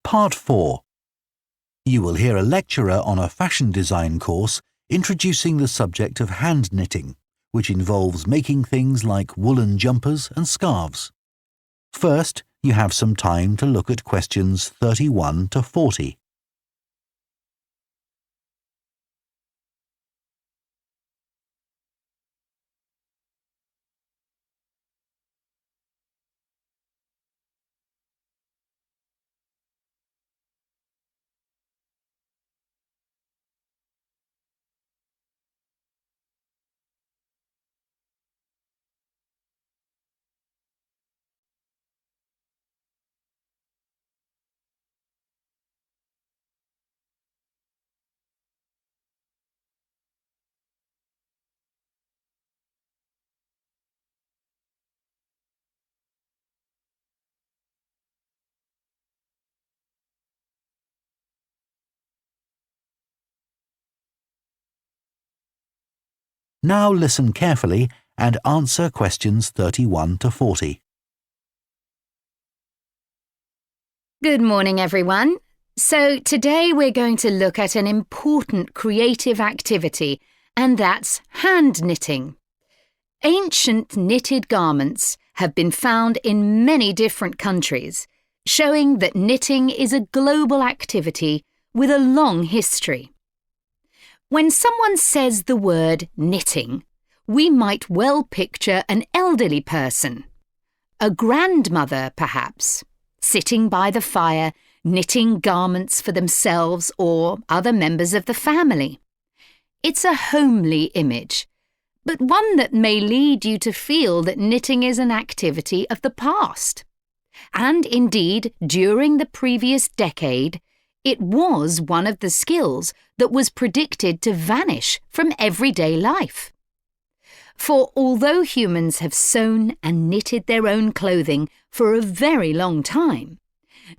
Part 4. You will hear a lecturer on a fashion design course introducing the subject of hand knitting, which involves making things like woolen jumpers and scarves. First, you have some time to look at questions 31 to 40. Now listen carefully and answer questions 31 to 40. Good morning, everyone. So today we're going to look at an important creative activity, and that's hand knitting. Ancient knitted garments have been found in many different countries, showing that knitting is a global activity with a long history. When someone says the word knitting, we might well picture an elderly person, a grandmother perhaps, sitting by the fire knitting garments for themselves or other members of the family. It's a homely image, but one that may lead you to feel that knitting is an activity of the past. And indeed, during the previous decade, it was one of the skills that was predicted to vanish from everyday life. For although humans have sewn and knitted their own clothing for a very long time,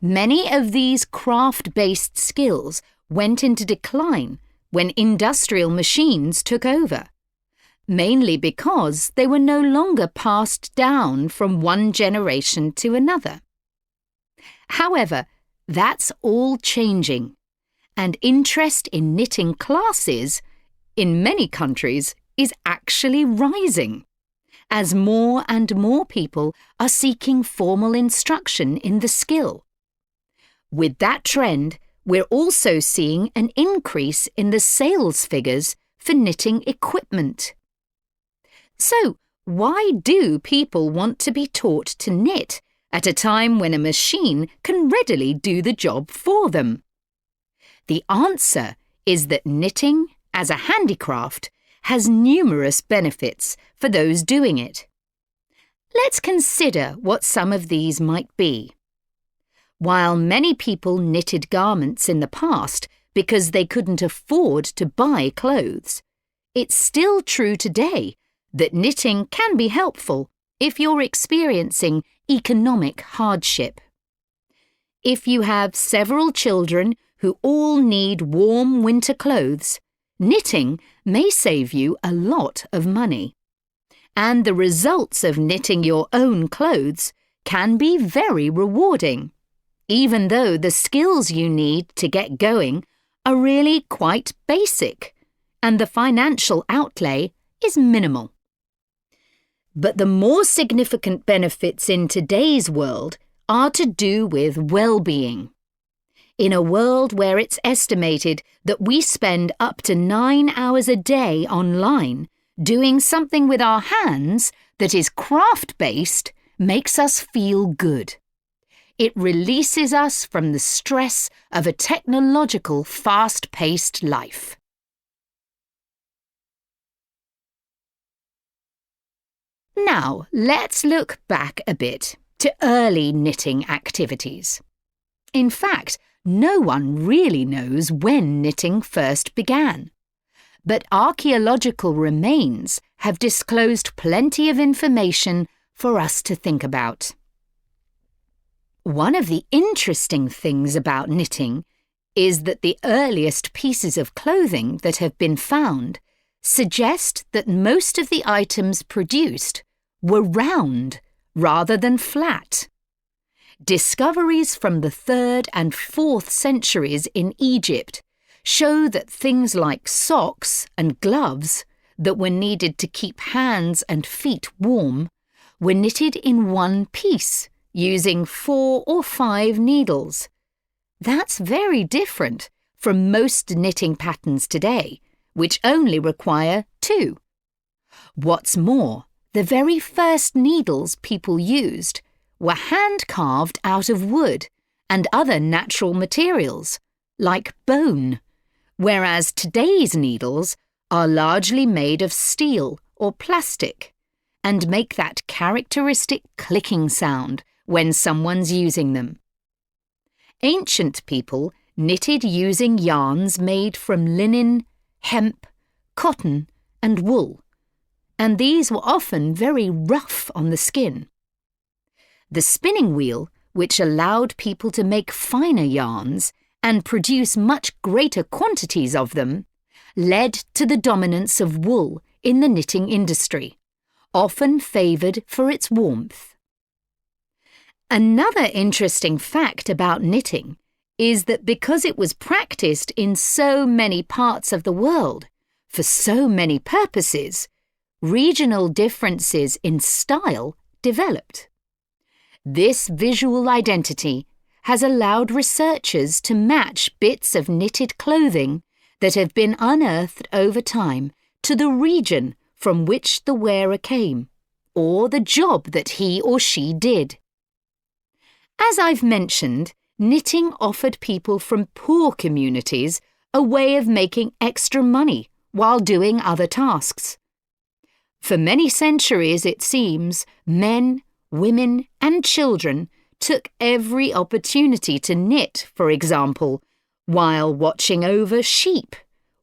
many of these craft-based skills went into decline when industrial machines took over, mainly because they were no longer passed down from one generation to another. However, that's all changing, and interest in knitting classes, in many countries, is actually rising, as more and more people are seeking formal instruction in the skill. With that trend, we're also seeing an increase in the sales figures for knitting equipment. So, why do people want to be taught to knit at a time when a machine can readily do the job for them? The answer is that knitting, as a handicraft, has numerous benefits for those doing it. Let's consider what some of these might be. While many people knitted garments in the past because they couldn't afford to buy clothes, it's still true today that knitting can be helpful if you're experiencing economic hardship. If you have several children who all need warm winter clothes, knitting may save you a lot of money. And the results of knitting your own clothes can be very rewarding, even though the skills you need to get going are really quite basic, and the financial outlay is minimal. But the more significant benefits in today's world are to do with well-being. In a world where it's estimated that we spend up to 9 hours a day online, doing something with our hands that is craft-based makes us feel good. It releases us from the stress of a technological, fast-paced life. Now, let's look back a bit to early knitting activities. In fact, no one really knows when knitting first began, but archaeological remains have disclosed plenty of information for us to think about. One of the interesting things about knitting is that the earliest pieces of clothing that have been found suggest that most of the items produced were round rather than flat. Discoveries from the 3rd and 4th centuries in Egypt show that things like socks and gloves that were needed to keep hands and feet warm were knitted in one piece using 4 or 5 needles. That's very different from most knitting patterns today, which only require 2. What's more, the very first needles people used were hand-carved out of wood and other natural materials, like bone, whereas today's needles are largely made of steel or plastic and make that characteristic clicking sound when someone's using them. Ancient people knitted using yarns made from linen, hemp, cotton, and wool, and these were often very rough on the skin. The spinning wheel, which allowed people to make finer yarns and produce much greater quantities of them, led to the dominance of wool in the knitting industry, often favoured for its warmth. Another interesting fact about knitting is that because it was practised in so many parts of the world, for so many purposes, regional differences in style developed. This visual identity has allowed researchers to match bits of knitted clothing that have been unearthed over time to the region from which the wearer came, or the job that he or she did. As I've mentioned, knitting offered people from poor communities a way of making extra money while doing other tasks. For many centuries, it seems, men, women and children took every opportunity to knit, for example, while watching over sheep,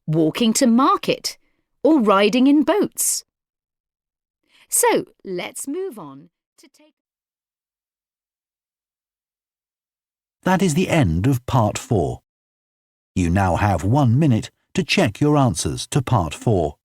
walking to market, or riding in boats. So let's move on to take... That is the end of Part 4. You now have 1 minute to check your answers to Part 4.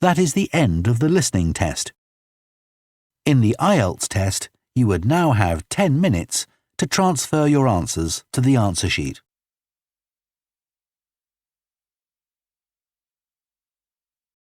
That is the end of the listening test. In the IELTS test, you would now have 10 minutes to transfer your answers to the answer sheet.